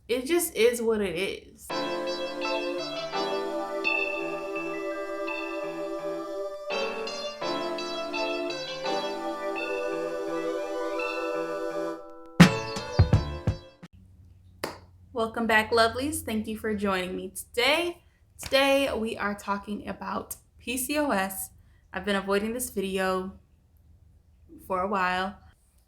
It just is what it is. Welcome back, lovelies. Thank you for joining me today. Today we are talking about PCOS. I've been avoiding this video for a while.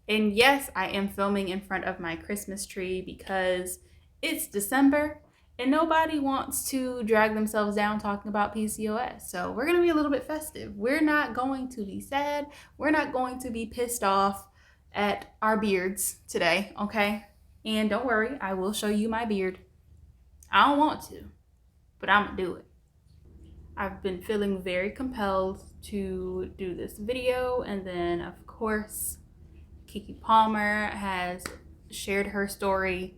And yes, I am filming in front of my Christmas tree because it's December and nobody wants to drag themselves down talking about PCOS. So we're going to be a little bit festive. We're not going to be sad. We're not going to be pissed off at our beards today, okay? And don't worry, I will show you my beard. I don't want to, but I'm going to do it. I've been feeling very compelled to do this video, and then of course Kiki Palmer has shared her story,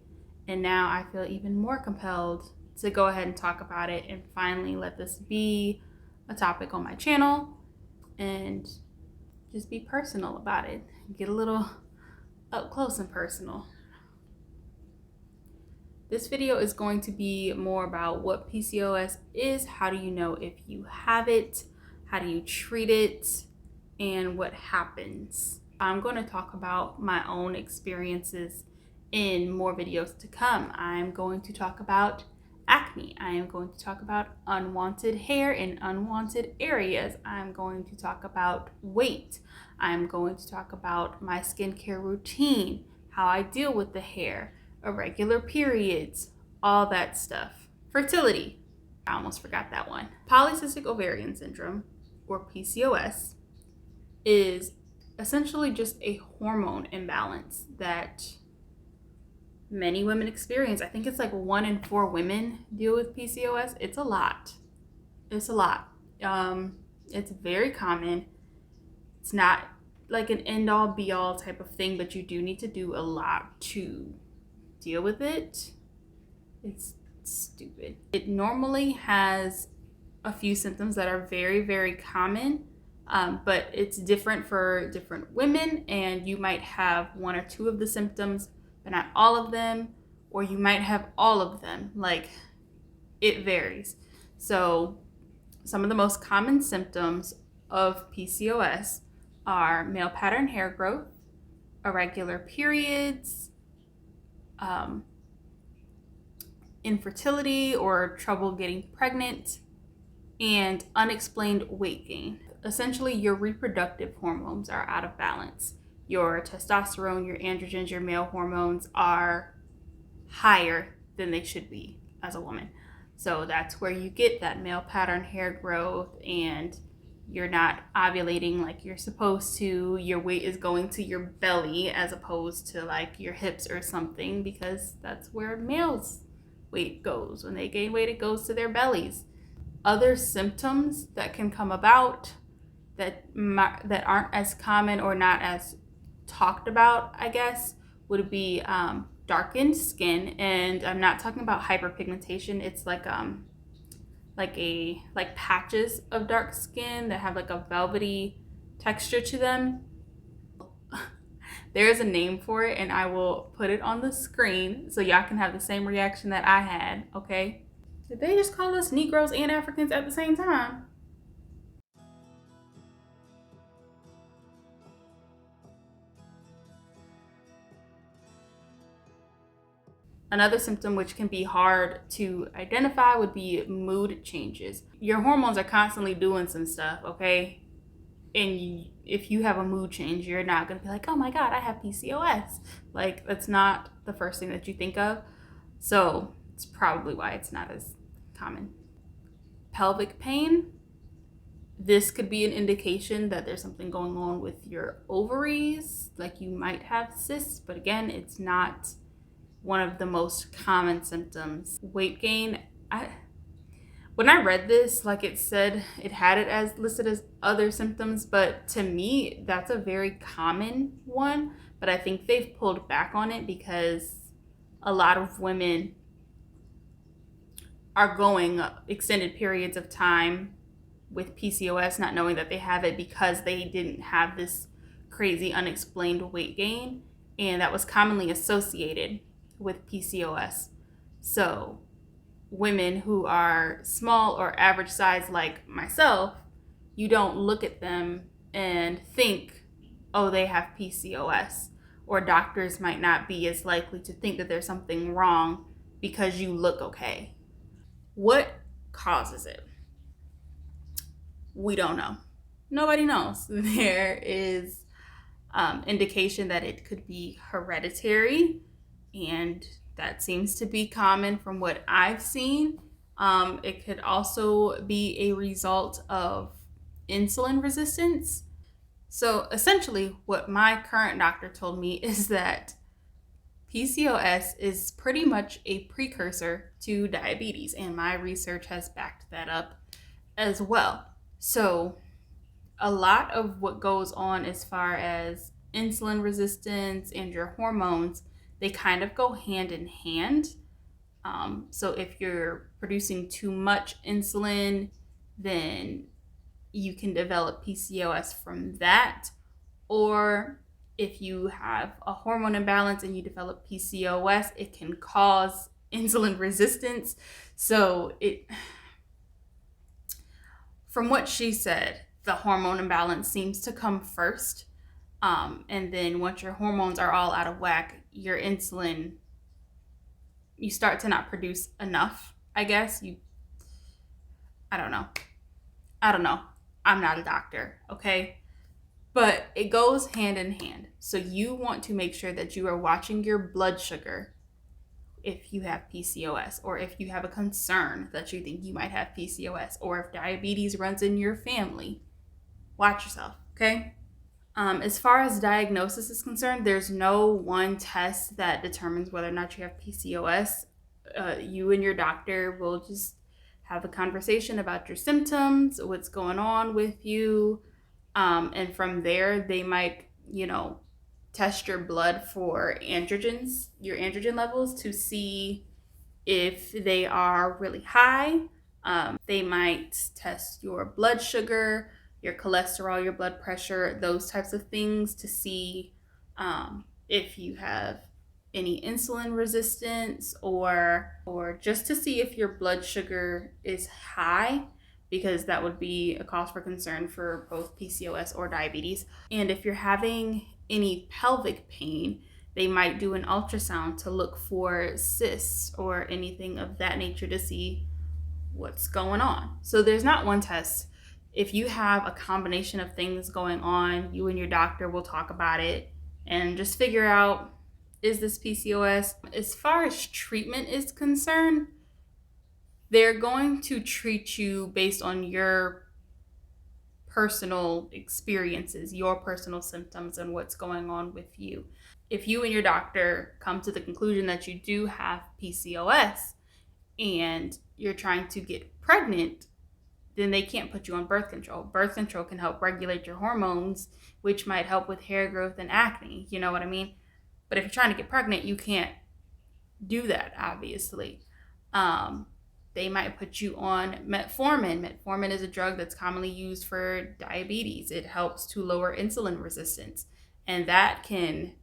and now I feel even more compelled to go ahead and talk about it and finally let this be a topic on my channel and just be personal about it. Get a little up close and personal. This video is going to be more about what PCOS is, how do you know if you have it, how do you treat it, and what happens. I'm going to talk about my own experiences in more videos to come. I'm going to talk about acne. I am going to talk about unwanted hair in unwanted areas. I'm going to talk about weight. I'm going to talk about my skincare routine, how I deal with the hair, irregular periods, all that stuff. Fertility. I almost forgot that one. Polycystic ovarian syndrome, or PCOS, is essentially just a hormone imbalance that many women experience. I think it's like 1 in 4 women deal with PCOS. It's a lot. It's a lot. It's very common. It's not like an end-all be-all type of thing, but you do need to do a lot to deal with it. It's stupid. It normally has a few symptoms that are very, very common. But it's different for different women, and you might have 1 or 2 of the symptoms, but not all of them, or you might have all of them. Like, it varies. So some of the most common symptoms of PCOS are male pattern hair growth, irregular periods, infertility or trouble getting pregnant, and unexplained weight gain. Essentially, your reproductive hormones are out of balance. Your testosterone, your androgens, your male hormones are higher than they should be as a woman. So that's where you get that male pattern hair growth, and you're not ovulating like you're supposed to. Your weight is going to your belly as opposed to like your hips or something, because that's where males' weight goes. When they gain weight, it goes to their bellies. Other symptoms that can come about that aren't as common or not as talked about, I guess, would be darkened skin. And I'm not talking about hyperpigmentation. It's like patches of dark skin that have like a velvety texture to them. There is a name for it, and I will put it on the screen so y'all can have the same reaction that I had, okay? Did they just call us Negroes and Africans at the same time? Another symptom which can be hard to identify would be mood changes. Your hormones are constantly doing some stuff, okay? And if you have a mood change, you're not going to be like, oh my God, I have PCOS. Like, that's not the first thing that you think of. So it's probably why it's not as common. Pelvic pain. This could be an indication that there's something going on with your ovaries. Like, you might have cysts, but again, it's not one of the most common symptoms. Weight gain. When I read this, like, it said it had it as listed as other symptoms, but to me, that's a very common one. But I think they've pulled back on it because a lot of women are going extended periods of time with PCOS not knowing that they have it because they didn't have this crazy unexplained weight gain, and that was commonly associated with PCOS. So women who are small or average size like myself, you don't look at them and think, oh, they have PCOS. Or doctors might not be as likely to think that there's something wrong because you look okay. What causes it? We don't know. Nobody knows. There is indication that it could be hereditary, and that seems to be common from what I've seen. It could also be a result of insulin resistance. So essentially, what my current doctor told me is that PCOS is pretty much a precursor to diabetes, and my research has backed that up as well. So a lot of what goes on as far as insulin resistance and your hormones, they kind of go hand in hand. So if you're producing too much insulin, then you can develop PCOS from that. Or if you have a hormone imbalance and you develop PCOS, it can cause insulin resistance. So from what she said, the hormone imbalance seems to come first. And then once your hormones are all out of whack, your insulin, you start to not produce enough, I guess. I don't know. I'm not a doctor, okay? But it goes hand in hand. So you want to make sure that you are watching your blood sugar if you have PCOS, or if you have a concern that you think you might have PCOS, or if diabetes runs in your family. Watch yourself, okay? As far as diagnosis is concerned, there's no one test that determines whether or not you have PCOS. You and your doctor will just have a conversation about your symptoms, what's going on with you, and from there they might, test your blood for androgens, your androgen levels, to see if they are really high. They might test your blood sugar, your cholesterol, your blood pressure, those types of things, to see if you have any insulin resistance, or just to see if your blood sugar is high, because that would be a cause for concern for both PCOS or diabetes. And if you're having any pelvic pain, they might do an ultrasound to look for cysts or anything of that nature to see what's going on. So there's not one test. If you have a combination of things going on, you and your doctor will talk about it and just figure out, is this PCOS? As far as treatment is concerned, they're going to treat you based on your personal experiences, your personal symptoms, and what's going on with you. If you and your doctor come to the conclusion that you do have PCOS and you're trying to get pregnant, then they can't put you on birth control. Birth control can help regulate your hormones, which might help with hair growth and acne. You know what I mean? But if you're trying to get pregnant, you can't do that, obviously. They might put you on metformin. Metformin is a drug that's commonly used for diabetes. It helps to lower insulin resistance, and that can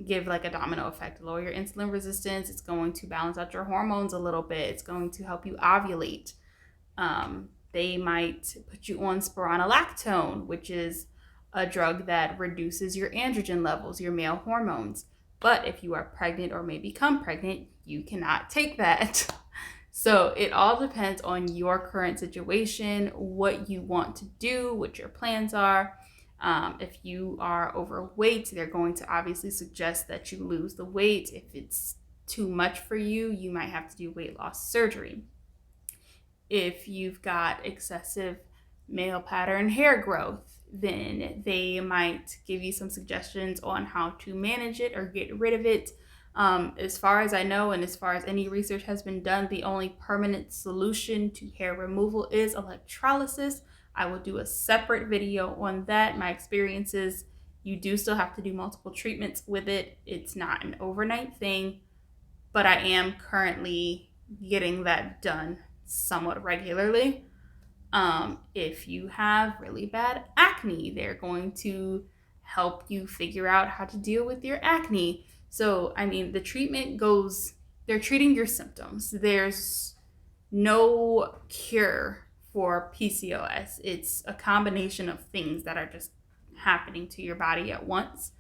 give like a domino effect. Lower your insulin resistance. It's going to balance out your hormones a little bit. It's going to help you ovulate. They might put you on spironolactone, which is a drug that reduces your androgen levels, your male hormones. But if you are pregnant or may become pregnant, you cannot take that. So it all depends on your current situation, what you want to do, what your plans are. If you are overweight, they're going to obviously suggest that you lose the weight. If it's too much for you, you might have to do weight loss surgery. If you've got excessive male pattern hair growth, then they might give you some suggestions on how to manage it or get rid of it. As far as I know, and as far as any research has been done, the only permanent solution to hair removal is electrolysis. I will do a separate video on that, my experiences. You do still have to do multiple treatments with it. It's not an overnight thing, but I am currently getting that done somewhat regularly. If you have really bad acne, they're going to help you figure out how to deal with your acne. So, I mean, the treatment goes they're treating your symptoms. There's no cure for PCOS. It's a combination of things that are just happening to your body at once.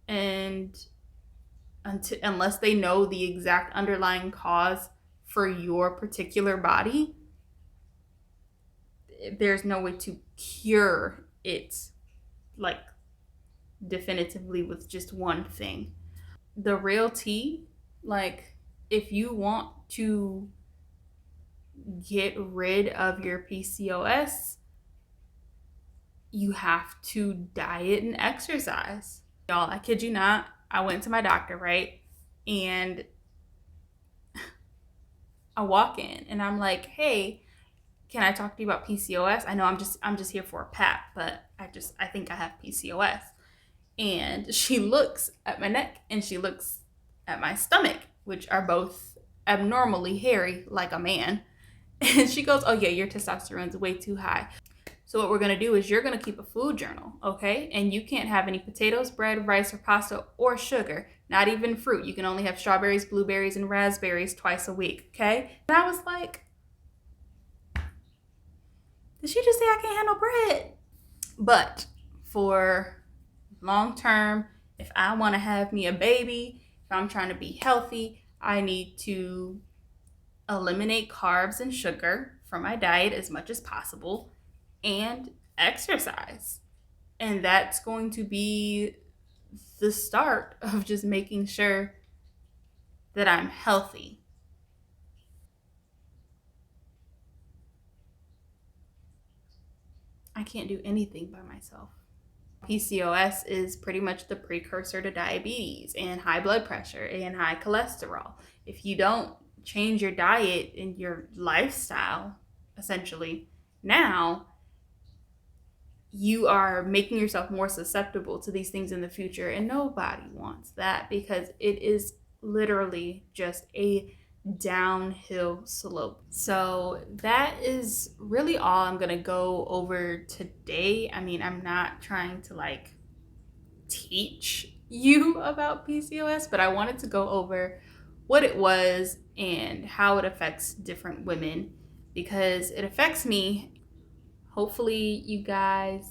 And unless they know the exact underlying cause for your particular body, there's no way to cure it like definitively with just one thing. The real tea, like if you want to get rid of your PCOS, you have to diet and exercise. Y'all, I kid you not, I went to my doctor, right? And I walk in and I'm like, hey, can I talk to you about PCOS? I know I'm just here for a pap, but I think I have PCOS. And she looks at my neck and she looks at my stomach, which are both abnormally hairy like a man. And she goes, oh yeah, your testosterone's way too high. So what we're gonna do is you're gonna keep a food journal, okay? And you can't have any potatoes, bread, rice, or pasta, or sugar, not even fruit. You can only have strawberries, blueberries, and raspberries twice a week, okay? And I was like, did she just say I can't have no bread? But for long term, if I wanna have me a baby, if I'm trying to be healthy, I need to eliminate carbs and sugar from my diet as much as possible and exercise. And that's going to be the start of just making sure that I'm healthy. I can't do anything by myself. PCOS is pretty much the precursor to diabetes and high blood pressure and high cholesterol. If you don't change your diet and your lifestyle, essentially, now you are making yourself more susceptible to these things in the future, and nobody wants that because it is literally just a downhill slope. So that is really all I'm gonna go over today. I mean, I'm not trying to like teach you about PCOS, but I wanted to go over what it was and how it affects different women because it affects me. Hopefully you guys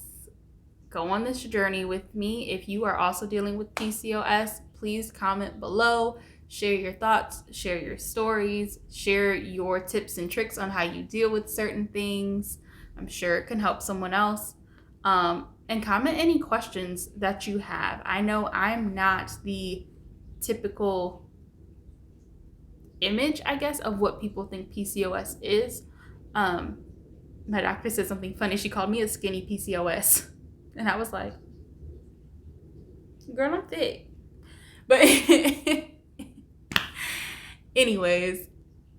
go on this journey with me. If you are also dealing with PCOS, please comment below, share your thoughts, share your stories, share your tips and tricks on how you deal with certain things. I'm sure it can help someone else. And comment any questions that you have. I know I'm not the typical image, I guess, of what people think PCOS is. My doctor said something funny. She called me a skinny PCOS. And I was like, girl, I'm thick. But anyways,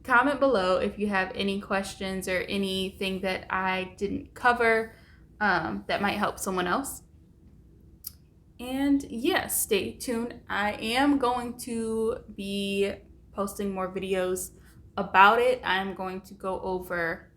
comment below if you have any questions or anything that I didn't cover that might help someone else. And yes, stay tuned. I am going to be posting more videos about it. I'm going to go over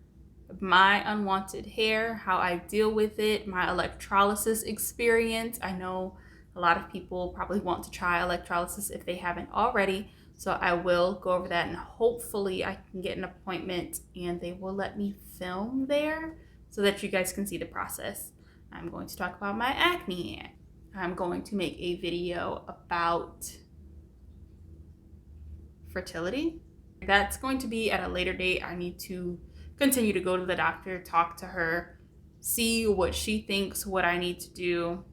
my unwanted hair, how I deal with it, my electrolysis experience. I know a lot of people probably want to try electrolysis if they haven't already, so I will go over that, and hopefully I can get an appointment and they will let me film there so that you guys can see the process. I'm going to talk about my acne. I'm going to make a video about fertility. That's going to be at a later date. I need to continue to go to the doctor, talk to her, see what she thinks, what I need to do.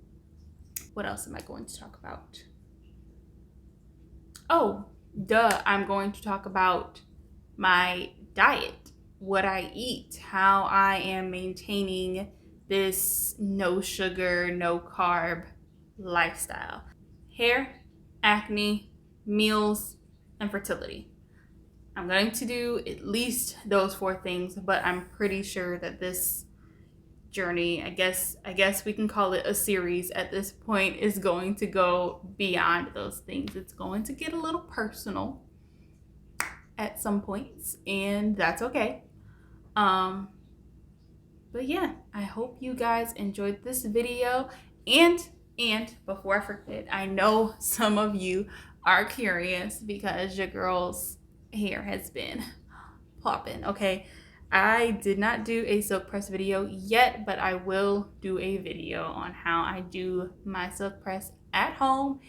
What else am I going to talk about? Oh, I'm going to talk about my diet, what I eat, how I am maintaining this no sugar, no carb lifestyle. Hair, acne, meals, and fertility. I'm going to do at least those 4 things, but I'm pretty sure that this journey, I guess we can call it a series at this point, is going to go beyond those things. It's going to get a little personal at some points, and that's okay. But yeah, I hope you guys enjoyed this video. And before I forget, I know some of you are curious because your girls hair has been popping. Okay, I did not do a silk press video yet, but I will do a video on how I do my silk press at home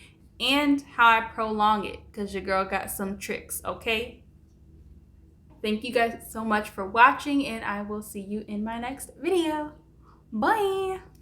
and how I prolong it, because your girl got some tricks. Okay, thank you guys so much for watching, and I will see you in my next video. Bye.